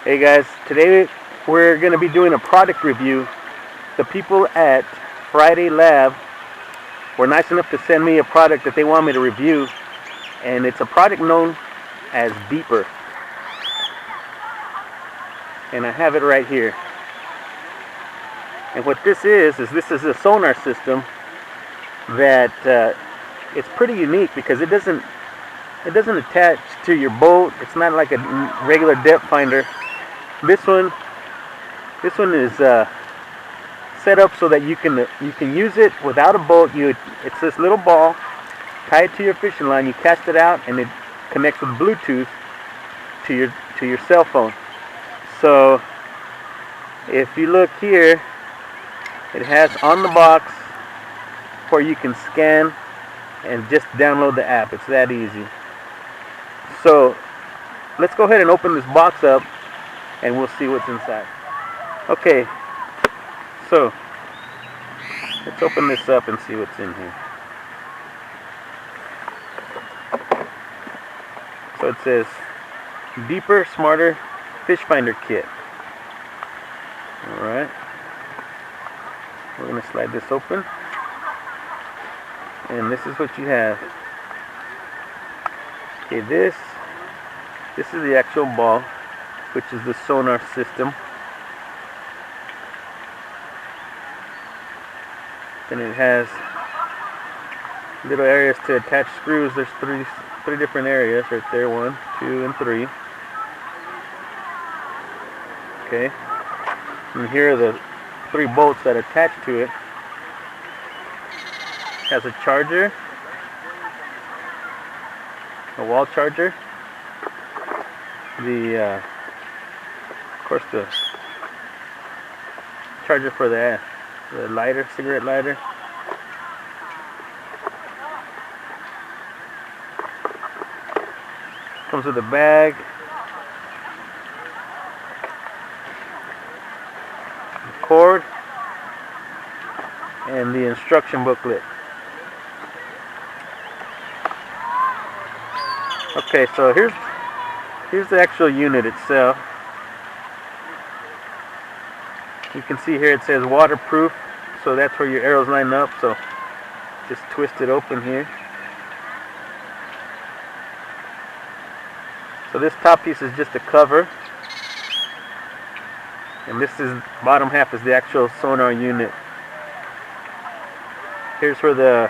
Hey guys, today we're going to be doing a product review. The people at Friday Lab were nice enough to send me a product that they want me to review, and it's a product known as Beeper. And I have it right here. And what this is a sonar system that it's pretty unique because it doesn't attach to your boat. It's not like a regular depth finder. This one is set up so that you can use it without a boat. It's this little ball tied to your fishing line. You cast it out, and it connects with Bluetooth to your cell phone. So if you look here, it has on the box where you can scan and just download the app. It's that easy. So let's go ahead and open this box up, and we'll see what's inside. Okay, so let's open this up and see what's in here. So it says Beeper Smarter Fish Finder Kit. Alright, we're going to slide this open, and this is what you have. Okay, this is the actual ball, which is the sonar system. And it has little areas to attach screws. There's three different areas right there. 1, 2, and 3. Okay. And here are the 3 bolts that attach to it. It has a charger, a wall charger, of course the charger for the lighter, cigarette lighter. Comes with a bag, the cord, and the instruction booklet. Okay, so here's the actual unit itself. You can see here it says waterproof, so that's where your arrows line up. So just twist it open here. So this top piece is just a cover, and this is bottom half is the actual sonar unit. Here's where the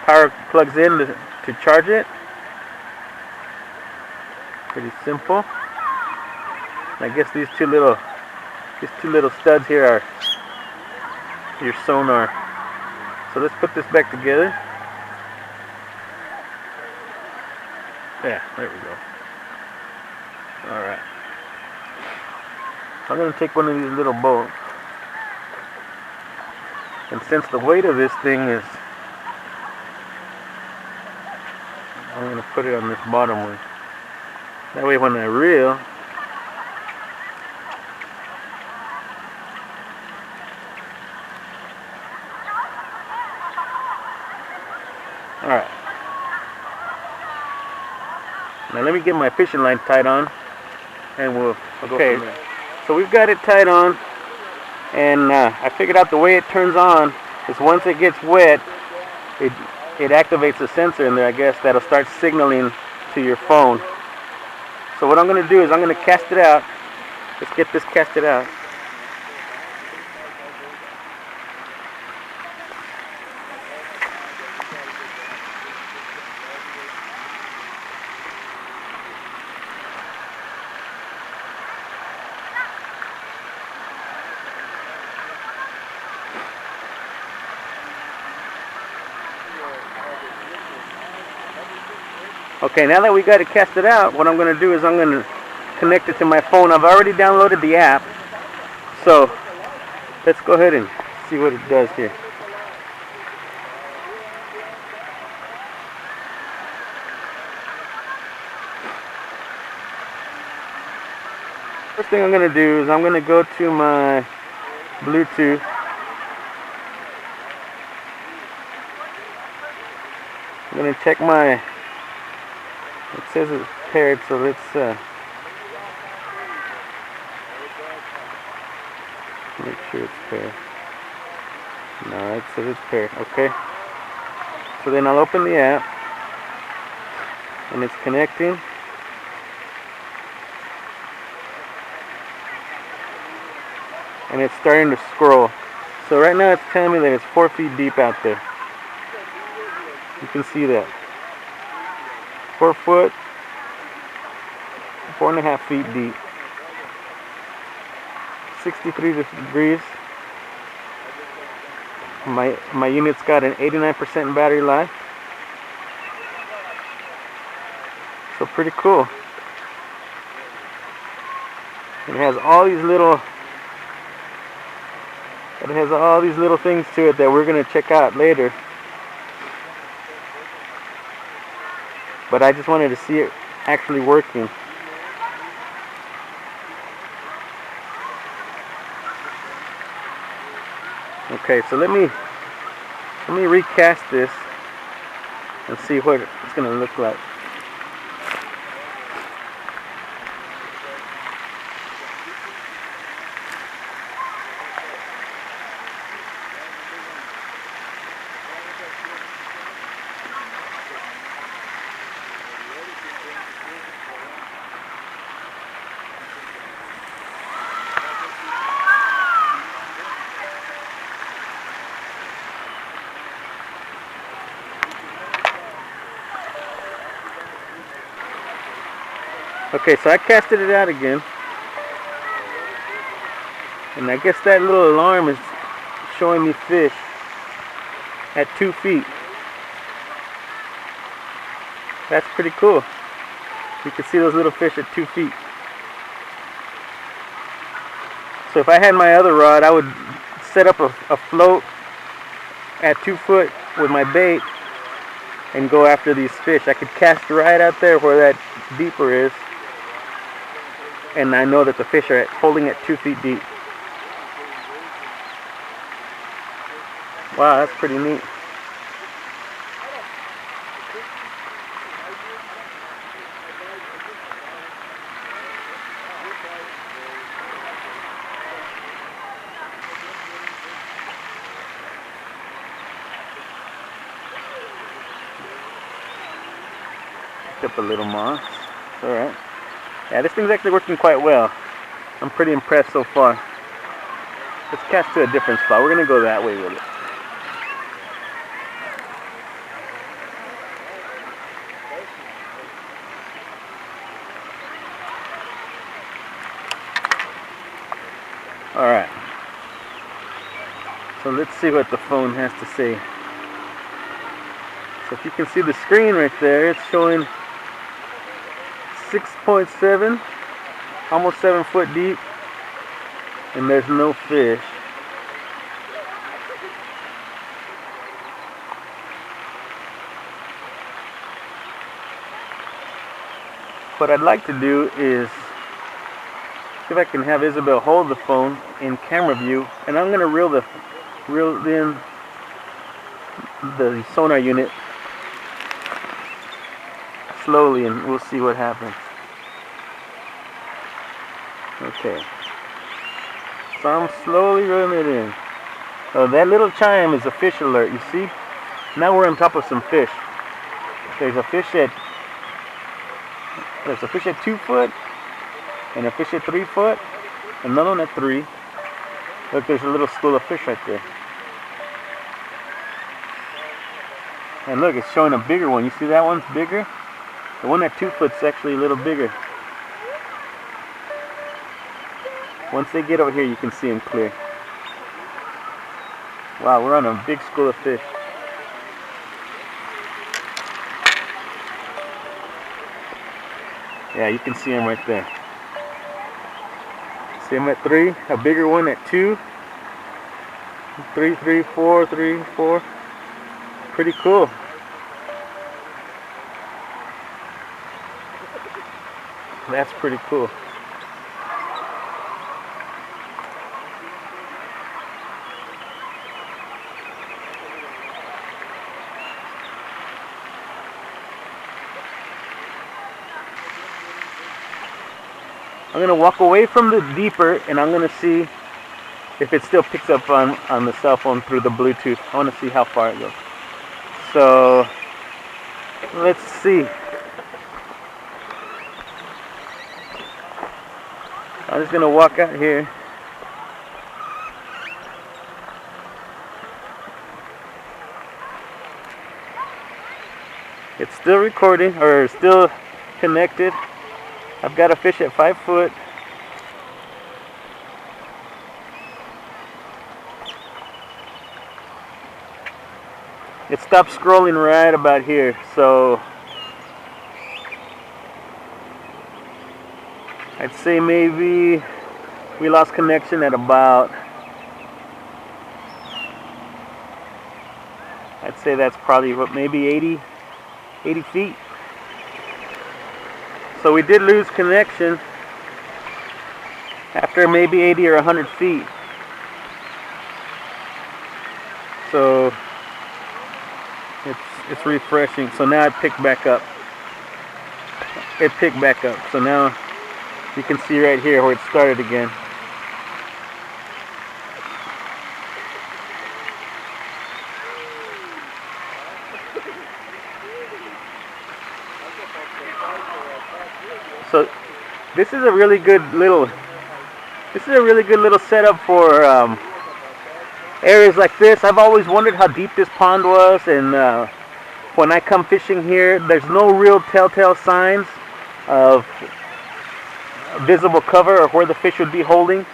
power plugs in to charge it. Pretty simple. And I guess these two little studs here are your sonar. So let's put this back together. Yeah, there we go. Alright. I'm going to take one of these little bolts. And since the weight of this thing is, I'm going to put it on this bottom one. That way when I reel, alright. Now let me get my fishing line tied on, and we'll go from there. So we've got it tied on, and I figured out the way it turns on is once it gets wet, it activates a sensor in there, I guess, that'll start signaling to your phone. So what I'm going to do is I'm going to cast it out. Let's get this casted out. Okay, now that we got it casted out, what I'm going to do is I'm going to connect it to my phone. I've already downloaded the app, so let's go ahead and see what it does here. First thing I'm going to do is I'm going to go to my Bluetooth. I'm going to check my, it says it's paired, so let's Make sure it's paired. No, it says it's paired. Okay. So then I'll open the app, and it's connecting. And it's starting to scroll. So right now it's telling me that it's 4 feet deep out there. You can see that. 4 foot, 4.5 feet deep. 63 degrees. My unit's got an 89% battery life. So pretty cool. It has all these little things to it that we're gonna check out later. But I just wanted to see it actually working. Okay, so let me recast this and see what it's gonna look like. Okay, so I casted it out again, and I guess that little alarm is showing me fish at 2 feet. That's pretty cool. You can see those little fish at 2 feet. So if I had my other rod, I would set up a float at 2 foot with my bait and go after these fish. I could cast right out there where that deeper is, and I know that the fish are holding at 2 feet deep. Wow, that's pretty neat. Picked up a little moss. Alright. Yeah, this thing's actually working quite well. I'm pretty impressed so far. Let's cast to a different spot. We're going to go that way with it. Alright. So let's see what the phone has to say. So if you can see the screen right there, it's showing 6.7, almost 7 foot deep, and there's no fish. What I'd like to do is see if I can have Isabel hold the phone in camera view, and I'm going to reel in the sonar unit slowly, and we'll see what happens. Okay, so I'm slowly reeling it in. Oh, that little chime is a fish alert, you see? Now we're on top of some fish. There's a fish at 2 foot, and a fish at 3 foot, another one at 3. Look, there's a little school of fish right there. And look, it's showing a bigger one. You see that one's bigger? The one at 2 foot's actually a little bigger. Once they get over here, you can see them clear. Wow, we're on a big school of fish. Yeah, you can see them right there. See them at 3, a bigger one at 2. 3, 3, 4, 3, 4. Pretty cool. That's pretty cool. I'm going to walk away from the deeper, and I'm going to see if it still picks up on the cell phone through the Bluetooth. I want to see how far it goes. So let's see. I'm just gonna walk out here. It's still recording, or still connected. I've got a fish at 5 foot. It stopped scrolling right about here, so I'd say maybe we lost connection at about, I'd say that's probably what, maybe 80 feet. So we did lose connection after maybe 80 or 100 feet. So it's refreshing. So now it picked back up. It picked back up. So now you can see right here where it started again. So this is a really good little setup for areas like this. I've always wondered how deep this pond was, and when I come fishing here, there's no real telltale signs of visible cover or where the fish would be holding.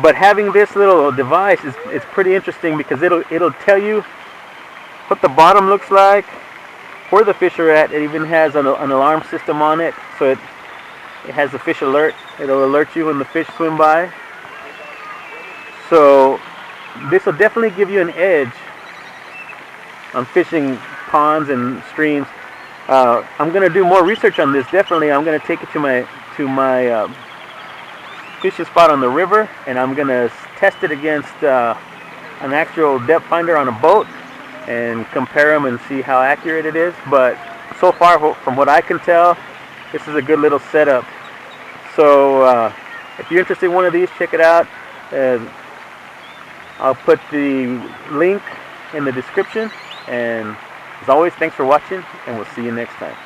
But having this little device is pretty interesting, because it'll tell you what the bottom looks like, where the fish are at. It even has an alarm system on it, so it has the fish alert. It'll alert you when the fish swim by. So this will definitely give you an edge on fishing ponds and streams. I'm going to do more research on this. Definitely, I'm going to take it to my fishing spot on the river, and I'm going to test it against an actual depth finder on a boat and compare them and see how accurate it is. But so far, from what I can tell, this is a good little setup. So if you're interested in one of these, check it out. I'll put the link in the description. And as always, thanks for watching, and we'll see you next time.